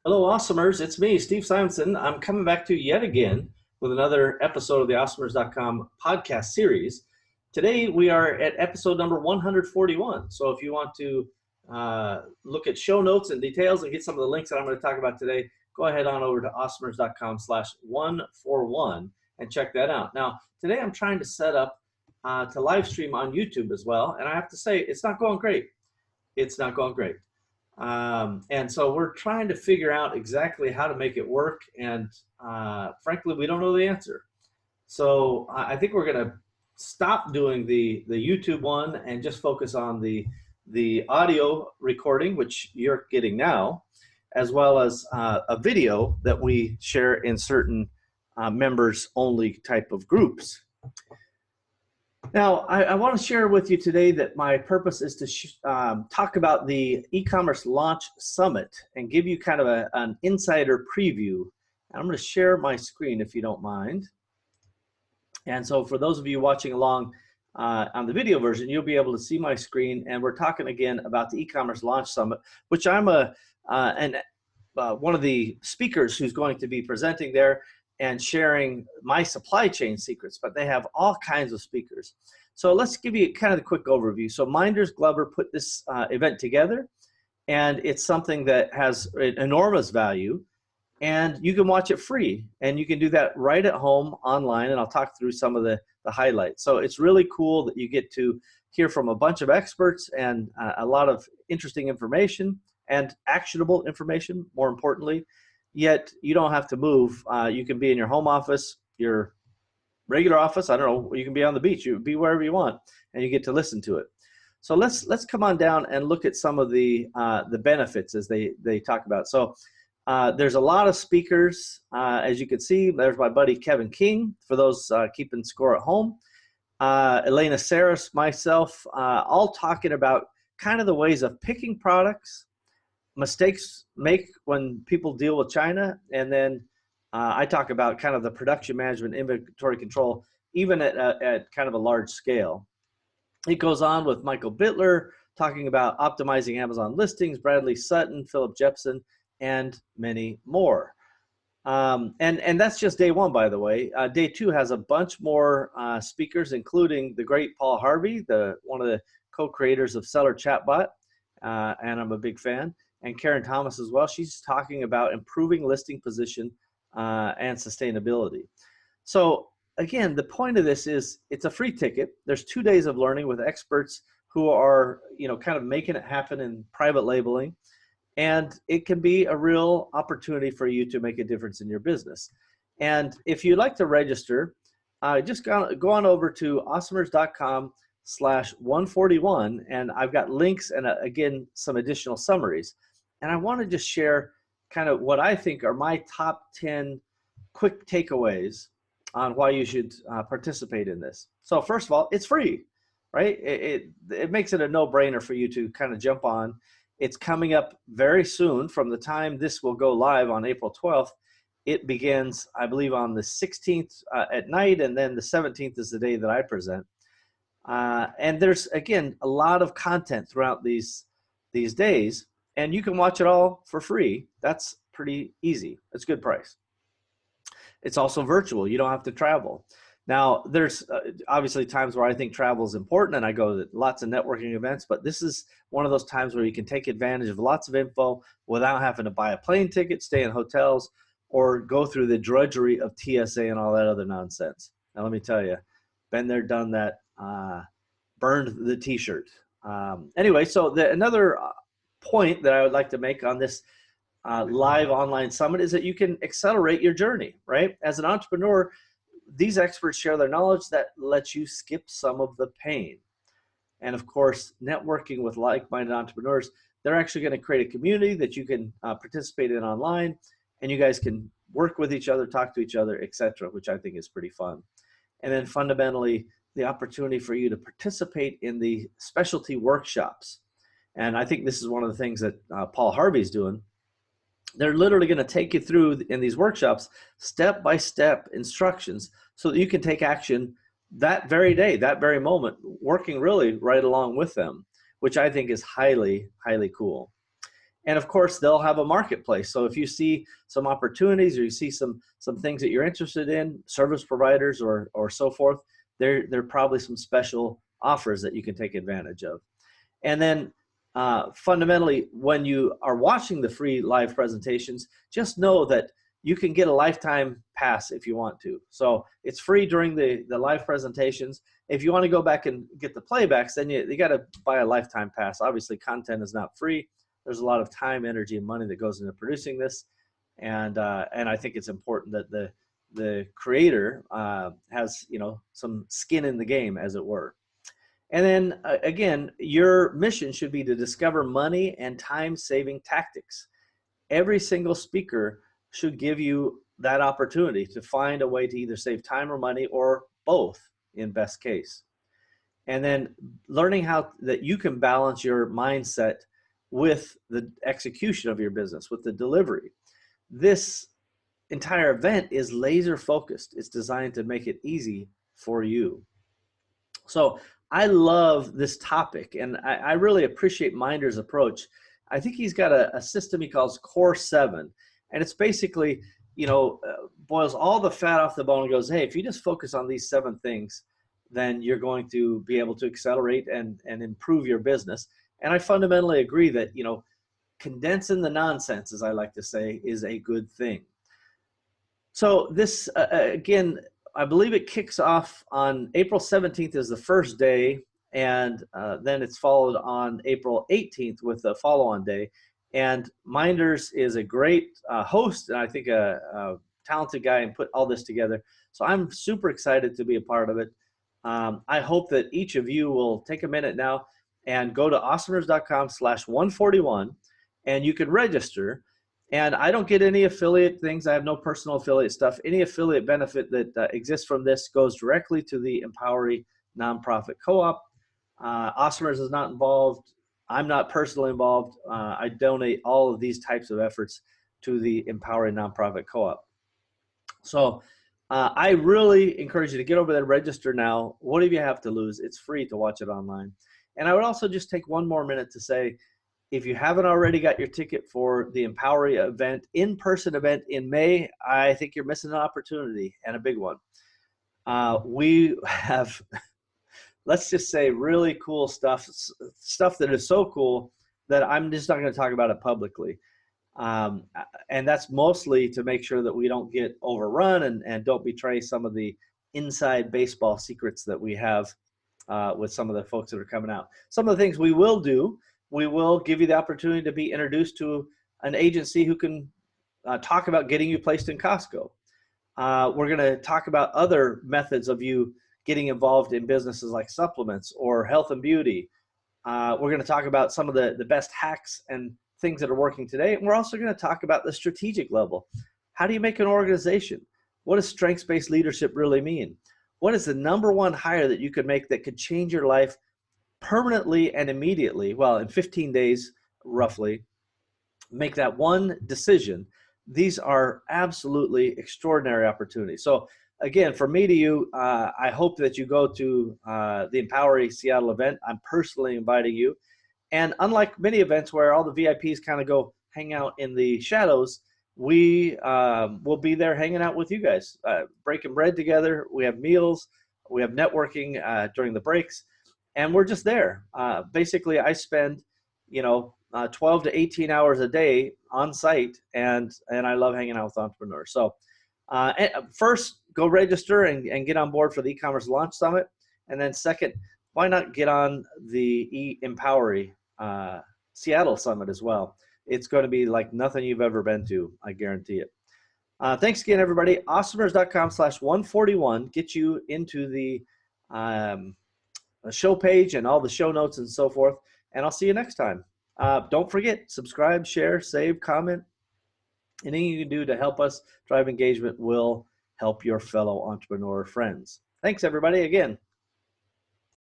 Hello, Awesomers. It's me, Steve Simonson. I'm coming back to you yet again with another episode of the Awesomers.com podcast series. Today, we are at episode number 141. So if you want to look at show notes and details and get some of the links that I'm going to talk about today, go ahead on over to awesomers.com/141 and check that out. Now, today I'm trying to set up to live stream on YouTube as well. And I have to say, it's not going great. It's not going great. And so we're trying to figure out exactly how to make it work, and frankly, we don't know the answer. So I think we're going to stop doing the YouTube one and just focus on the audio recording, which you're getting now, as well as a video that we share in certain members-only type of groups. Now, I want to share with you today that my purpose is to talk about the e-commerce launch summit and give you kind of an insider preview. I'm going to share my screen if you don't mind. And so for those of you watching along on the video version, you'll be able to see my screen. And we're talking again about the e-commerce launch summit, which I'm one of the speakers who's going to be presenting there and sharing my supply chain secrets, but they have all kinds of speakers. So let's give you kind of the quick overview. So Minders Glover put this event together, and it's something that has enormous value, and you can watch it free, and you can do that right at home online, and I'll talk through some of the highlights. So it's really cool that you get to hear from a bunch of experts and a lot of interesting information and actionable information, more importantly. Yet you don't have to move. You can be in your home office, your regular office. I don't know. You can be on the beach. You can be wherever you want, and you get to listen to it. So let's come on down and look at some of the benefits as they talk about. So there's a lot of speakers, as you can see. There's my buddy Kevin King for those keeping score at home. Elena Saris, myself, all talking about kind of the ways of picking products, mistakes make when people deal with China, and then I talk about kind of the production management, inventory control, even at kind of a large scale. It goes on with Michael Bittler talking about optimizing Amazon listings, Bradley Sutton, Philip Jepson, and many more. And that's just day one, by the way. Day two has a bunch more speakers, including the great Paul Harvey, one of the co-creators of Seller Chatbot, and I'm a big fan. And Karen Thomas as well. She's talking about improving listing position and sustainability. So again, the point of this is it's a free ticket. There's 2 days of learning with experts who are, kind of making it happen in private labeling. And it can be a real opportunity for you to make a difference in your business. And if you'd like to register, just go on over to awesomers.com/141, and I've got links and again some additional summaries. And I want to just share kind of what I think are my top 10 quick takeaways on why you should participate in this. So first of all, it's free, right? It makes it a no-brainer for you to kind of jump on. It's coming up very soon. From the time this will go live on April 12th, it begins, I believe, on the 16th at night, and then the 17th is the day that I present. And there's, again, a lot of content throughout these days. And you can watch it all for free. That's pretty easy. It's a good price. It's also virtual. You don't have to travel. Now, there's obviously times where I think travel is important, and I go to lots of networking events, but this is one of those times where you can take advantage of lots of info without having to buy a plane ticket, stay in hotels, or go through the drudgery of TSA and all that other nonsense. Now, let me tell you, been there, done that, burned the t-shirt. Anyway, so another point that I would like to make on this live online summit is that you can accelerate your journey, right? As an entrepreneur, these experts share their knowledge that lets you skip some of the pain. And of course, networking with like-minded entrepreneurs, they're actually going to create a community that you can participate in online, and you guys can work with each other, talk to each other, etc., which I think is pretty fun. And then fundamentally, the opportunity for you to participate in the specialty workshops. And I think this is one of the things that Paul Harvey's doing. They're literally going to take you through in these workshops step-by-step instructions so that you can take action that very day, that very moment, working really right along with them, which I think is highly, highly cool. And of course, they'll have a marketplace. So if you see some opportunities or you see some things that you're interested in, service providers or so forth, there are probably some special offers that you can take advantage of. And then fundamentally, when you are watching the free live presentations, just know that you can get a lifetime pass if you want to. So it's free during the live presentations. If you want to go back and get the playbacks, then you got to buy a lifetime pass. Obviously, content is not free. There's a lot of time, energy, and money that goes into producing this. And I think it's important that the creator has, you know, some skin in the game, as it were. And then again, your mission should be to discover money and time-saving tactics. Every single speaker should give you that opportunity to find a way to either save time or money, or both in best case. And then learning how that you can balance your mindset with the execution of your business, with the delivery. This entire event is laser focused. It's designed to make it easy for you. So I love this topic, and I really appreciate Minder's approach. I think he's got a system he calls Core 7, and it's basically, you know, boils all the fat off the bone and goes, hey, if you just focus on these 7 things, then you're going to be able to accelerate and improve your business. And I fundamentally agree that, you know, condensing the nonsense, as I like to say, is a good thing. So this, again, I believe it kicks off on April 17th is the first day, and then it's followed on April 18th with the follow-on day. And Minders is a great host, and I think a talented guy, and put all this together. So I'm super excited to be a part of it. I hope that each of you will take a minute now and go to awesomers.com/141, and you can register. And I don't get any affiliate things. I have no personal affiliate stuff. Any affiliate benefit that exists from this goes directly to the Empowery nonprofit co-op. Awesomers is not involved. I'm not personally involved. I donate all of these types of efforts to the Empowery nonprofit co-op. So I really encourage you to get over there, register now. What do you have to lose? It's free to watch it online. And I would also just take one more minute to say, if you haven't already got your ticket for the Empowery event, in-person event in May, I think you're missing an opportunity, and a big one. We have, let's just say, really cool stuff that is so cool that I'm just not going to talk about it publicly. And that's mostly to make sure that we don't get overrun and don't betray some of the inside baseball secrets that we have with some of the folks that are coming out. Some of the things we will do, we will give you the opportunity to be introduced to an agency who can talk about getting you placed in Costco. We're going to talk about other methods of you getting involved in businesses like supplements or health and beauty. We're going to talk about some of the best hacks and things that are working today. And we're also going to talk about the strategic level. How do you make an organization? What does strengths-based leadership really mean? What is the #1 hire that you could make that could change your life permanently and immediately? Well, in 15 days, roughly, make that one decision. These are absolutely extraordinary opportunities. So again, from me to you, I hope that you go to the Empowery Seattle event. I'm personally inviting you. And unlike many events where all the VIPs kind of go hang out in the shadows, we will be there hanging out with you guys, breaking bread together. We have meals, we have networking during the breaks, and we're just there. Basically, I spend, 12 to 18 hours a day on site, and I love hanging out with entrepreneurs. So first, go register and get on board for the e-commerce launch summit. And then second, why not get on the Empowery Seattle summit as well? It's going to be like nothing you've ever been to, I guarantee it. Thanks again, everybody. awesomers.com/141 gets you into the show page and all the show notes and so forth. And I'll see you next time. Don't forget, subscribe, share, save, comment. Anything you can do to help us drive engagement will help your fellow entrepreneur friends. Thanks, everybody, again.